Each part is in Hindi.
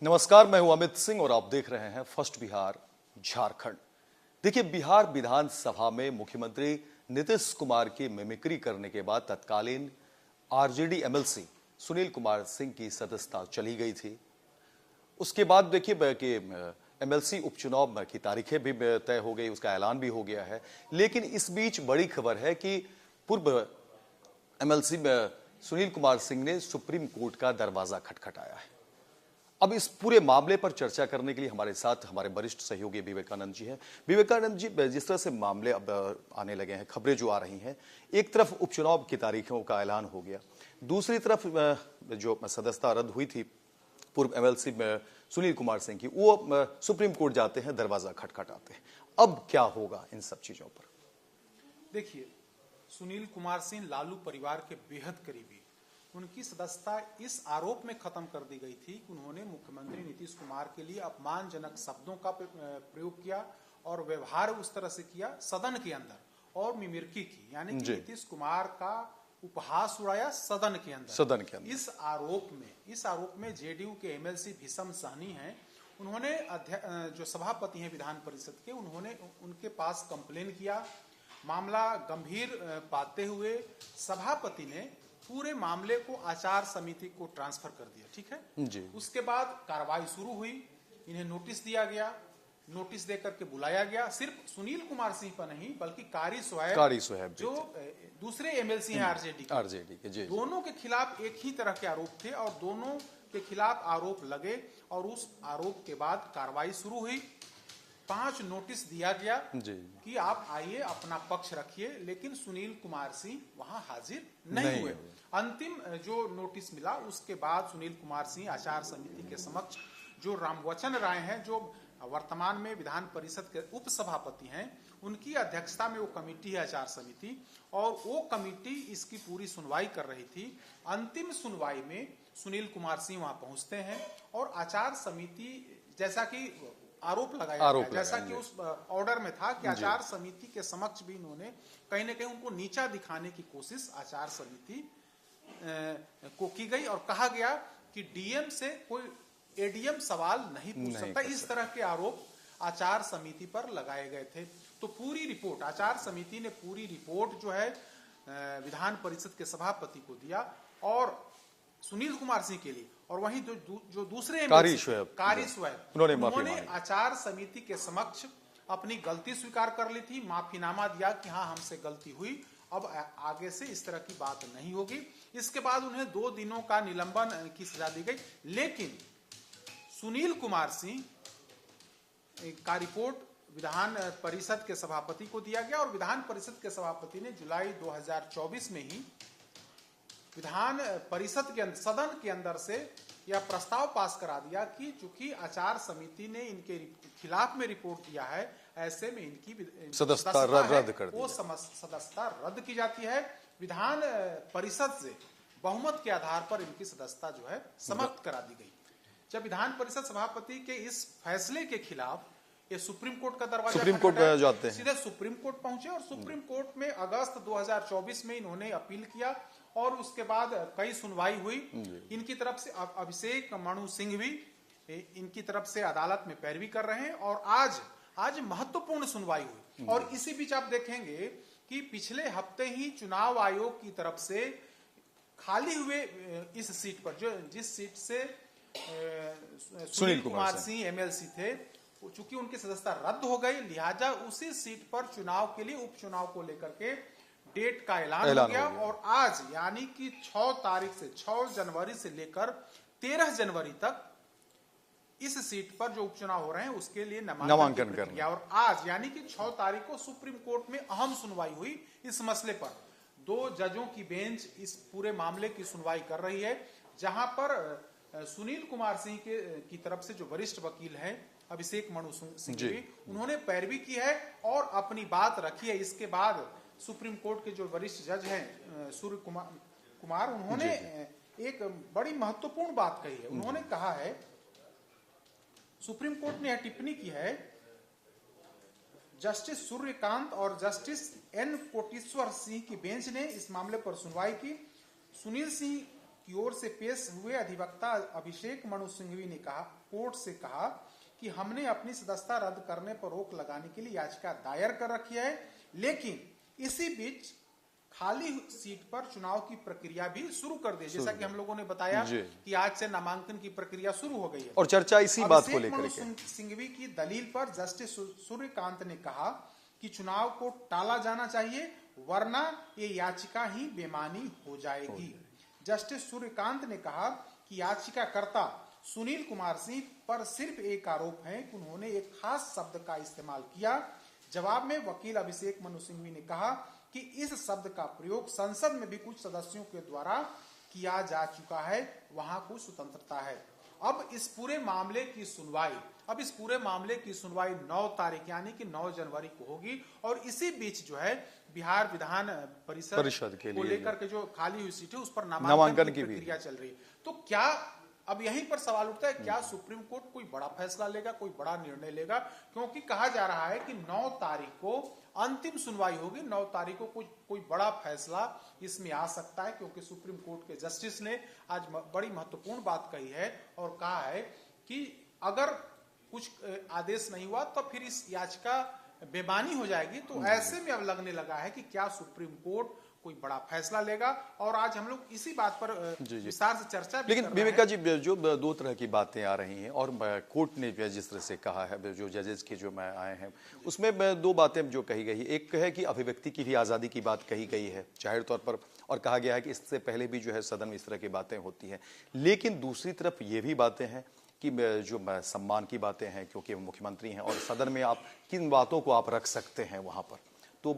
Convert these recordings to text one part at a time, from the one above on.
नमस्कार, मैं हूं अमित सिंह और आप देख रहे हैं फर्स्ट बिहार झारखंड। देखिए, बिहार विधानसभा में मुख्यमंत्री नीतीश कुमार की मिमिक्री करने के बाद तत्कालीन आरजेडी एमएलसी सुनील कुमार सिंह की सदस्यता चली गई थी। उसके बाद देखिए कि एमएलसी उपचुनाव की तारीखें भी तय हो गई, उसका ऐलान भी हो गया है। लेकिन इस बीच बड़ी खबर है कि पूर्व एमएलसी सुनील कुमार सिंह ने सुप्रीम कोर्ट का दरवाजा खटखटाया है। अब इस पूरे मामले पर चर्चा करने के लिए हमारे साथ हमारे वरिष्ठ सहयोगी विवेकानंद जी हैं। विवेकानंद जी, जिस तरह से मामले अब आने लगे हैं, खबरें जो आ रही हैं, एक तरफ उपचुनाव की तारीखों का ऐलान हो गया, दूसरी तरफ जो सदस्यता रद्द हुई थी पूर्व एमएलसी सुनील कुमार सिंह की, वो सुप्रीम कोर्ट जाते हैं, दरवाजा खटखटाते हैं। अब क्या होगा इन सब चीजों पर? देखिए, सुनील कुमार सिंह लालू परिवार के बेहद करीबी, उनकी सदस्यता इस आरोप में खत्म कर दी गई थी कि उन्होंने मुख्यमंत्री नीतीश कुमार के लिए अपमानजनक शब्दों का प्रयोग किया और व्यवहार उस तरह से किया सदन के अंदर और मिमिक्री की, यानी कि नीतीश कुमार का उपहास उड़ाया सदन के अंदर। इस आरोप में जेडीयू के एमएलसी भीषम सहनी हैं, उन्होंने जो सभापति हैं विधान परिषद के, उन्होंने उनके पास कंप्लेन किया। मामला गंभीर पाते हुए सभापति ने पूरे मामले को आचार समिति को ट्रांसफर कर दिया। ठीक है जी। उसके बाद कार्रवाई शुरू हुई, इन्हें नोटिस दिया गया, नोटिस देकर के बुलाया गया। सिर्फ सुनील कुमार सिंह पर नहीं बल्कि कारी सोहेब जो दूसरे एमएलसी हैं आरजेडी के जी। दोनों के खिलाफ एक ही तरह के आरोप थे और दोनों के खिलाफ आरोप लगे और उस आरोप के बाद कार्रवाई शुरू हुई। 5 नोटिस दिया गया कि आप आइए, अपना पक्ष रखिए, लेकिन सुनील कुमार सिंह वहां हाजिर नहीं हुए। अंतिम जो नोटिस मिला उसके बाद सुनील कुमार सिंह आचार समिति के समक्ष, जो रामवचन राय हैं, जो वर्तमान में विधान परिषद के उप सभापति हैं, उनकी अध्यक्षता में वो कमेटी है आचार समिति, और वो कमेटी इसकी पूरी सुनवाई कर रही थी। अंतिम सुनवाई में सुनील कुमार सिंह वहां पहुंचते हैं और आचार समिति, जैसा कि आरोप लगाया गया, जैसा कि उस ऑर्डर में था कि आचार समिति के समक्ष भी इन्होंने कहीं ना कहीं उनको नीचा दिखाने की कोशिश आचार समिति को की गई और कहा गया कि डीएम से कोई एडीएम सवाल नहीं पूछ सकता। इस तरह के आरोप आचार समिति पर लगाए गए थे। तो पूरी रिपोर्ट आचार समिति ने पूरी रिपोर्ट जो है विधान परिषद के सभापति को दिया और सुनील कुमार सिंह के लिए, और वहीं जो दूसरे कारी सोहेब उन्होंने आचार समिति के समक्ष अपनी गलती स्वीकार कर ली थी, माफीनामा दिया कि हाँ हमसे गलती हुई, अब आगे से इस तरह की बात नहीं होगी। इसके बाद उन्हें 2 दिनों का निलंबन की सजा दी गई। लेकिन सुनील कुमार सिंह का रिपोर्ट विधान परिषद के सभापति को दिया गया और विधान परिषद के सभापति ने जुलाई 2024 में ही विधान परिषद के सदन के अंदर से यह प्रस्ताव पास करा दिया कि चूंकि आचार समिति ने इनके खिलाफ में रिपोर्ट दिया है, ऐसे में इनकी सदस्यता रद्द कर दी, वो सदस्यता रद्द की जाती है। विधान परिषद से बहुमत के आधार पर इनकी सदस्यता जो है समाप्त करा दी गई। जब विधान परिषद सभापति के इस फैसले के खिलाफ ये सुप्रीम कोर्ट का दरवाजा, सुप्रीम कोर्ट में जाते हैं, सीधे सुप्रीम कोर्ट पहुंचे और सुप्रीम कोर्ट में अगस्त 2024 में इन्होंने अपील किया और उसके बाद कई सुनवाई हुई। इनकी तरफ से अभिषेक मनु सिंह भी इनकी तरफ से अदालत में पैरवी कर रहे हैं और आज महत्वपूर्ण सुनवाई हुई। और इसी बीच आप देखेंगे कि पिछले हफ्ते ही चुनाव आयोग की तरफ से खाली हुए इस सीट पर, जिस सीट से सुनील कुमार सिंह एमएलसी थे, चूंकि उनकी सदस्यता रद्द हो गई, लिहाजा उसी सीट पर चुनाव के लिए, उपचुनाव को लेकर के डेट का ऐलान हो गया। और आज यानी कि 6 जनवरी से लेकर 13 जनवरी तक इस सीट पर जो उपचुनाव हो रहे हैं उसके लिए नामांकन कर गया। और आज यानी कि 6 तारीख को सुप्रीम कोर्ट में अहम सुनवाई हुई इस मसले पर। 2 जजों की बेंच इस पूरे मामले की सुनवाई कर रही है, जहां पर सुनील कुमार सिंह की तरफ से जो वरिष्ठ वकील हैं अभिषेक मनु सिंह जी, उन्होंने पैरवी की है और अपनी बात रखी है। इसके बाद सुप्रीम कोर्ट के जो वरिष्ठ जज हैं सूर्य कुमार, उन्होंने एक बड़ी महत्वपूर्ण बात कही है। उन्होंने कहा है, सुप्रीम कोर्ट ने यह टिप्पणी की है, जस्टिस सूर्यकांत और जस्टिस एन कोटेश्वर सिंह की बेंच ने इस मामले पर सुनवाई की। सुनील सिंह की ओर से पेश हुए अधिवक्ता अभिषेक मनु सिंघवी ने कहा, कोर्ट से कहा कि हमने अपनी सदस्यता रद्द करने पर रोक लगाने के लिए याचिका दायर कर रखी है, लेकिन इसी बीच खाली सीट पर चुनाव की प्रक्रिया भी शुरू कर दी। जैसा कि हम लोगों ने बताया कि आज से नामांकन की प्रक्रिया शुरू हो गई है और चर्चा इसी बात को लेकर सिंघवी की दलील पर जस्टिस सूर्यकांत ने कहा कि चुनाव को टाला जाना चाहिए, वरना ये याचिका ही बेमानी हो जाएगी। जस्टिस सूर्यकांत ने कहा कि याचिकाकर्ता सुनील कुमार सिंह पर सिर्फ एक आरोप है कि उन्होंने एक खास शब्द का इस्तेमाल किया। जवाब में वकील अभिषेक मनु सिंघवी ने कहा कि इस शब्द का प्रयोग संसद में भी कुछ सदस्यों के द्वारा किया जा चुका है, वहां कुछ स्वतंत्रता है। अब इस पूरे मामले की सुनवाई 9 तारीख यानी कि 9 जनवरी को होगी और इसी बीच जो है बिहार विधान परिषद को लेकर के जो खाली हुई सीट है उस पर नामांकन की प्रक्रिया चल रही है। तो क्या अब यहीं पर सवाल उठता है, क्या सुप्रीम कोर्ट कोई बड़ा फैसला लेगा, कोई बड़ा निर्णय लेगा? क्योंकि कहा जा रहा है कि 9 तारीख को अंतिम सुनवाई होगी, 9 तारीख को कोई बड़ा फैसला इसमें आ सकता है, क्योंकि सुप्रीम कोर्ट के जस्टिस ने आज बड़ी महत्वपूर्ण बात कही है और कहा है कि अगर कुछ आदेश नहीं हुआ तो फिर इस याचिका बेमानी हो जाएगी। तो ऐसे में अब लगने लगा है कि क्या सुप्रीम कोर्ट कोई बड़ा फैसला लेगा, और आज हम लोग इसी बात पर विस्तार से चर्चा भी लेकिन विवेका जी, जो 2 तरह की बातें आ रही हैं और कोर्ट ने जिस तरह से कहा है, जो जजेस के जो मैं आए हैं उसमें 2 बातें जो कही गई, एक है कि अभिव्यक्ति की भी आज़ादी की बात कही गई है जाहिर तौर पर, और कहा गया है कि इससे पहले भी जो है सदन में इस तरह की बातें होती हैं, लेकिन दूसरी तरफ ये भी बातें हैं कि जो सम्मान की बातें हैं, क्योंकि मुख्यमंत्री हैं और सदन में आप किन बातों को आप रख सकते हैं वहां पर, तो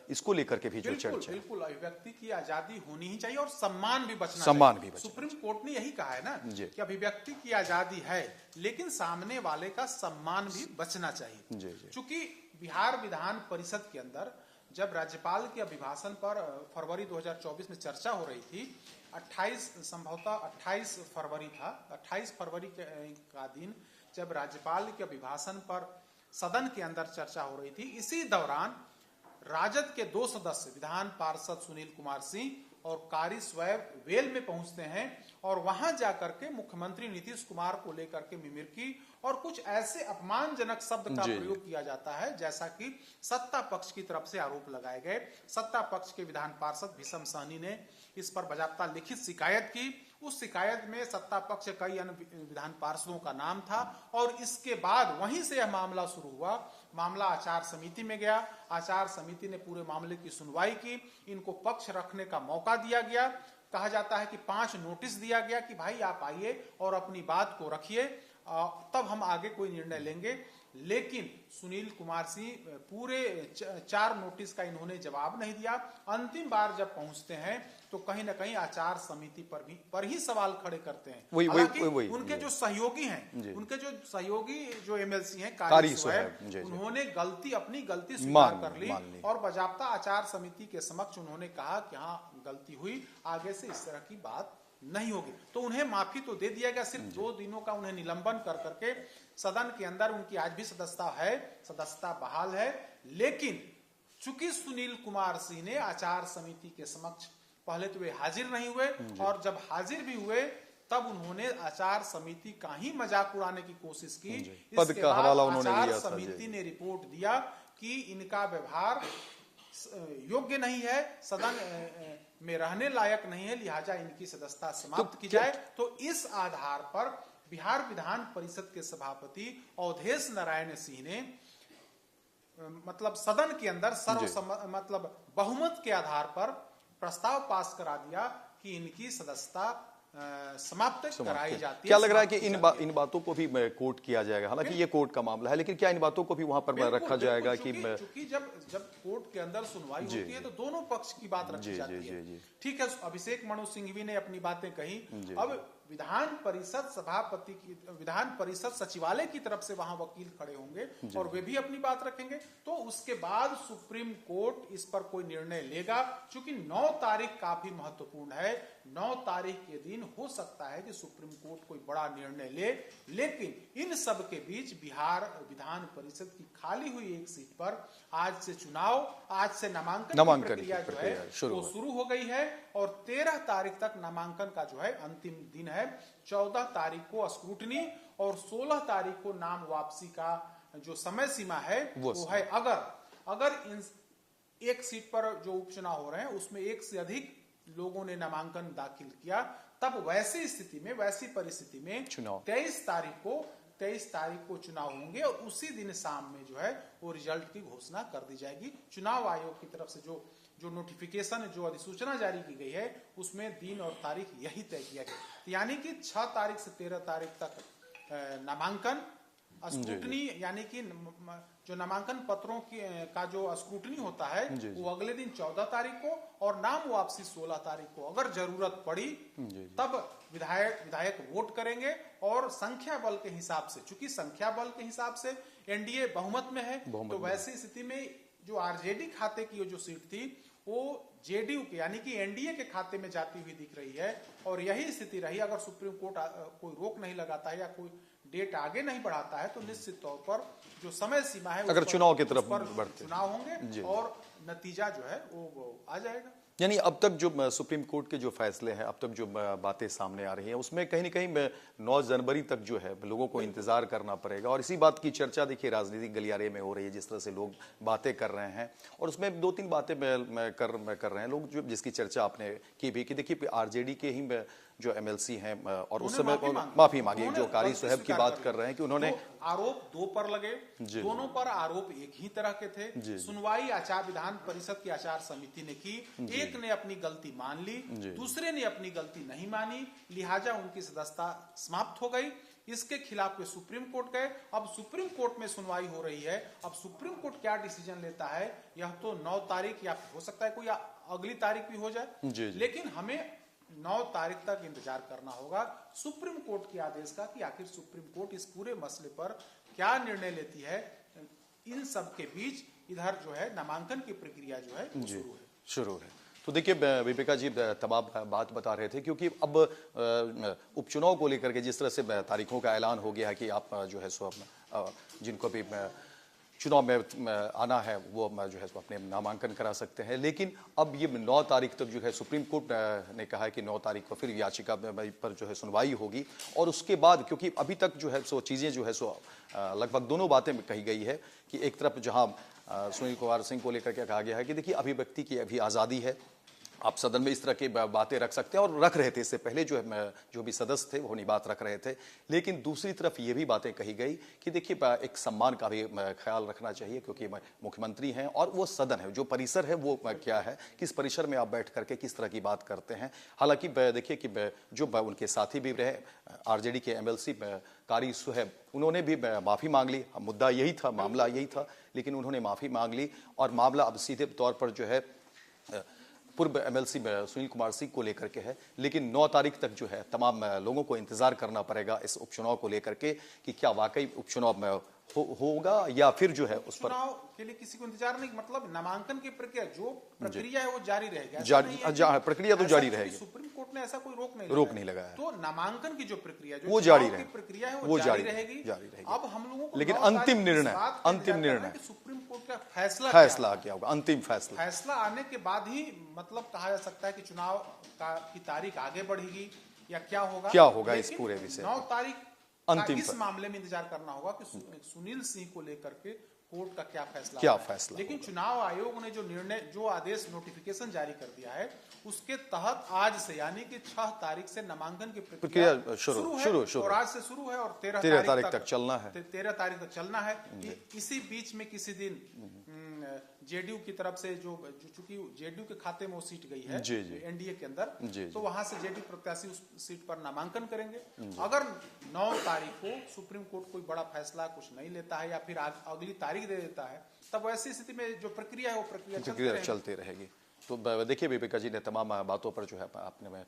इसको लेकर के भी जो चर्चा, बिल्कुल अभिव्यक्ति की आजादी होनी ही चाहिए और सम्मान भी बचना चाहिए। सुप्रीम कोर्ट ने यही कहा है ना कि अभिव्यक्ति की आजादी है, लेकिन सामने वाले का सम्मान भी बचना चाहिए। चूंकि बिहार विधान परिषद के अंदर जब राज्यपाल के अभिभाषण पर फरवरी 2024 में चर्चा हो रही थी, 28 फरवरी था, 28 फरवरी का दिन जब राज्यपाल के अभिभाषण पर सदन के अंदर चर्चा हो रही थी, इसी दौरान राजद के 2 सदस्य विधान पार्षद सुनील कुमार सिंह और कारी स्वैब वेल में पहुंचते हैं और वहां जाकर के मुख्यमंत्री नीतीश कुमार को लेकर के मिमिक्री और कुछ ऐसे अपमानजनक शब्द का प्रयोग किया जाता है जैसा कि सत्ता पक्ष की तरफ से आरोप लगाए गए। सत्ता पक्ष के विधान पार्षद भीषम सहनी ने इस पर बाकायदा लिखित शिकायत की। उस शिकायत में सत्ता पक्ष के कई अन्य विधान पार्षदों का नाम था और इसके बाद वहीं से यह मामला शुरू हुआ। मामला आचार समिति में गया, आचार समिति ने पूरे मामले की सुनवाई की, इनको पक्ष रखने का मौका दिया गया। कहा जाता है कि 5 नोटिस दिया गया कि भाई आप आइए और अपनी बात को रखिए, तब हम आगे कोई निर्णय लेंगे। लेकिन सुनील कुमार सिंह पूरे 4 नोटिस का इन्होंने जवाब नहीं दिया। अंतिम बार जब पहुंचते हैं तो कहीं ना कहीं आचार समिति पर ही सवाल खड़े करते हैं। हालांकि उनके जो सहयोगी हैं, उनके जो सहयोगी जो एमएलसी हैं कारी स्वैब, उन्होंने अपनी गलती स्वीकार कर ली और बाकायदा आचार समिति के समक्ष उन्होंने कहा कि हाँ गलती हुई, आगे से इस तरह की बात नहीं होगी। तो उन्हें माफी तो दे दिया गया, सिर्फ 2 दिनों का उन्हें निलंबन कर करके सदन के अंदर उनकी आज भी सदस्यता बहाल है। लेकिन चूंकि सुनील कुमार सिंह ने आचार समिति के समक्ष पहले तो वे हाजिर नहीं हुए और जब हाजिर भी हुए तब उन्होंने आचार समिति का ही मजाक उड़ाने की कोशिश की। पद का हवाला उन्होंने आचार दिया था। समिति ने रिपोर्ट दिया कि इनका व्यवहार योग्य नहीं है, सदन में रहने लायक नहीं है, लिहाजा इनकी सदस्यता समाप्त की जाए। तो इस आधार पर बिहार विधान परिषद के सभापति अवधेश नारायण सिंह ने मतलब सदन के अंदर मतलब बहुमत के आधार पर प्रस्ताव पास करा दिया कि इनकी सदस्यता समाप्त कराई जाती है। क्या लग रहा है कि इन बातों को भी कोर्ट किया जाएगा? हालांकि ये कोर्ट का मामला है, लेकिन क्या इन बातों को भी वहां पर रखा जाएगा कि जब कोर्ट के अंदर सुनवाई होती है तो दोनों पक्ष की बात रखी जाती है। ठीक है, अभिषेक मनु सिंघवी ने अपनी बातें कही। अब विधान परिषद सभापति की, विधान परिषद सचिवालय की तरफ से वहां वकील खड़े होंगे और वे भी अपनी बात रखेंगे। तो उसके बाद सुप्रीम कोर्ट इस पर कोई निर्णय लेगा। चूंकि 9 तारीख काफी महत्वपूर्ण है, 9 तारीख के दिन हो सकता है कि सुप्रीम कोर्ट कोई बड़ा निर्णय ले, लेकिन इन सब के बीच बिहार विधान परिषद की खाली हुई एक सीट पर आज से चुनाव, आज से नामांकन की प्रक्रिया जो है वो शुरू हो गई है और 13 तारीख तक नामांकन का जो है अंतिम दिन है। 14 तारीख को स्क्रूटनी और 16 तारीख को नाम वापसी का जो समय सीमा है वो है। अगर इन एक सीट पर जो उपचुनाव हो रहे हैं उसमें एक से अधिक लोगों ने नामांकन दाखिल किया, तब वैसी स्थिति में, वैसी परिस्थिति में 23 तारीख को चुनाव होंगे और उसी दिन शाम में जो है वो रिजल्ट की घोषणा कर दी जाएगी। चुनाव आयोग की तरफ से जो नोटिफिकेशन, जो अधिसूचना जारी की गई है उसमें दिन और तारीख यही तय किया गया, यानी कि 6 तारीख से 13 तारीख तक नामांकन, स्क्रूटनी, यानी कि जो नामांकन पत्रों का जो स्क्रूटनी होता है वो अगले दिन 14 तारीख को और नाम वापसी 16 तारीख को। अगर जरूरत पड़ी तब विधायक वोट करेंगे और संख्या बल के हिसाब से, चूंकि संख्या बल के हिसाब से एनडीए बहुमत में है, तो वैसी स्थिति में जो आरजेडी खाते की जो सीट थी वो जेडीयू के, यानी कि एनडीए के खाते में जाती हुई दिख रही है। और यही स्थिति रही, अगर सुप्रीम कोर्ट कोई रोक नहीं लगाता है या कोई डेट आगे नहीं बढ़ाता है तो निश्चित तौर पर जो समय सीमा है, अगर चुनाव की तरफ बढ़ते चुनाव होंगे और नतीजा जो है वो आ जाएगा। यानी अब तक जो सुप्रीम कोर्ट के जो फैसले हैं, अब तक जो बातें सामने आ रही हैं, उसमें कहीं न कहीं 9 जनवरी तक जो है लोगों को इंतजार करना पड़ेगा। और इसी बात की चर्चा देखिए राजनीतिक गलियारे में हो रही है, जिस तरह से लोग बातें कर रहे हैं और उसमें 2-3 बातें कर रहे हैं लोग, जो जिसकी चर्चा आपने की भी कि देखिए आरजेडी के ही जो एमएलसी हैं और उस समय माफी मांगी, जो कारी साहब की बात कर रहे हैं कि उन्होंने आरोप 2 पर लगे, दोनों पर आरोप एक ही तरह के थे। सुनवाई आचार विधान परिषद की आचार समिति ने की, एक ने अपनी गलती मान ली, दूसरे ने अपनी गलती नहीं मानी, लिहाजा उनकी सदस्यता समाप्त हो गई। इसके खिलाफ वे सुप्रीम कोर्ट गए। अब सुप्रीम कोर्ट में सुनवाई हो रही है। अब सुप्रीम कोर्ट क्या डिसीजन लेता है, यह तो 9 तारीख या हो सकता है कोई अगली तारीख भी हो जाए, लेकिन हमें 9 तारीख तक इंतजार करना होगा सुप्रीम कोर्ट के आदेश का कि आखिर सुप्रीम कोर्ट इस पूरे मसले पर क्या निर्णय लेती है। इन सब के बीच इधर जो है नामांकन की प्रक्रिया जो है शुरू है। तो देखिए विपिका जी तमाम बात बता रहे थे, क्योंकि अब उपचुनाव को लेकर के जिस तरह से तारीखों का ऐलान हो गया है कि आप जो है सो जिनको भी चुनाव में आना है वो जो है अपने नामांकन करा सकते हैं। लेकिन अब ये 9 तारीख तक जो है सुप्रीम कोर्ट ने कहा है कि 9 तारीख को फिर याचिका पर जो है सुनवाई होगी और उसके बाद, क्योंकि अभी तक जो है सो चीज़ें जो है सो लगभग दोनों बातें कही गई है कि एक तरफ जहां सुनील कुमार सिंह को लेकर के कहा गया है कि देखिए अभिव्यक्ति की अभी आज़ादी है, आप सदन में इस तरह की बातें रख सकते हैं और रख रहे थे। इससे पहले जो भी सदस्य थे वो नहीं बात रख रहे थे। लेकिन दूसरी तरफ ये भी बातें कही गई कि देखिए एक सम्मान का भी ख्याल रखना चाहिए, क्योंकि मुख्यमंत्री हैं और वो सदन है, जो परिसर है वो क्या है, किस परिसर में आप बैठ करके किस तरह की बात करते हैं। हालांकि देखिए कि जो उनके साथी भी रहे आरजेडी के एमएलसी कारी साहब, उन्होंने भी माफ़ी मांग ली। मुद्दा यही था, मामला यही था, लेकिन उन्होंने माफ़ी मांग ली और मामला अब सीधे तौर पर जो है पूर्व एमएलसी सुनील कुमार सिंह को लेकर के है। लेकिन 9 तारीख तक जो है तमाम लोगों को इंतजार करना पड़ेगा इस उपचुनाव को लेकर के कि क्या वाकई उपचुनाव में होगा या फिर जो है उस पर चुनाव के लिए किसी को इंतजार नहीं। मतलब नामांकन की प्रक्रिया जो प्रक्रिया है वो जारी रहेगी, प्रक्रिया तो जारी रहेगी। सुप्रीम कोर्ट ने ऐसा कोई रोक नहीं लगाया। तो नामांकन की जो प्रक्रिया वो जारी रहेगी, प्रक्रिया है वो जारी रहेगी। अब हम लोगों को लेकिन अंतिम निर्णय सुप्रीम कोर्ट का फैसला क्या होगा, अंतिम फैसला आने के बाद ही मतलब कहा जा सकता है कि चुनाव की तारीख आगे बढ़ेगी या क्या होगा इस पूरे विषय। 9 तारीख इस मामले में इंतजार करना होगा कि सुनील सिंह को लेकर के कोर्ट का क्या फैसला। लेकिन चुनाव आयोग ने जो आदेश नोटिफिकेशन जारी कर दिया है उसके तहत आज से, यानी कि 6 तारीख से नामांकन की प्रक्रिया शुरू और आज से शुरू है और 13 तारीख तक चलना है। 13 तारीख तक चलना है। इसी बीच में किसी दिन जेडीयू की तरफ से जो चूंकि जेडीयू के खाते में वो सीट गई है एनडीए के अंदर, तो वहां से जेडीयू प्रत्याशी उस सीट पर नामांकन करेंगे। अगर 9 तारीख को सुप्रीम कोर्ट कोई बड़ा फैसला कुछ नहीं लेता है या फिर अगली तारीख दे देता है, तब ऐसी स्थिति में जो प्रक्रिया है वो प्रक्रिया चलती रहेगी। तो देखिए विवेका जी ने तमाम बातों पर जो है आपने में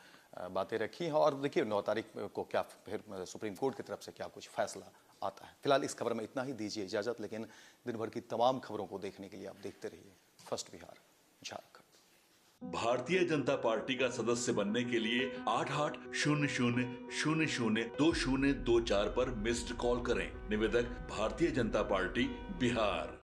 बातें रखी हैं, और देखिए 9 तारीख को क्या फिर सुप्रीम कोर्ट की तरफ से क्या कुछ फैसला आता है। फिलहाल इस खबर में इतना ही, दीजिए इजाजत, लेकिन दिन भर की तमाम खबरों को देखने के लिए आप देखते रहिए फर्स्ट बिहार झारखंड। भारतीय जनता पार्टी का सदस्य बनने के लिए 8800002024 पर मिस्ड कॉल करें। निवेदक भारतीय जनता पार्टी बिहार।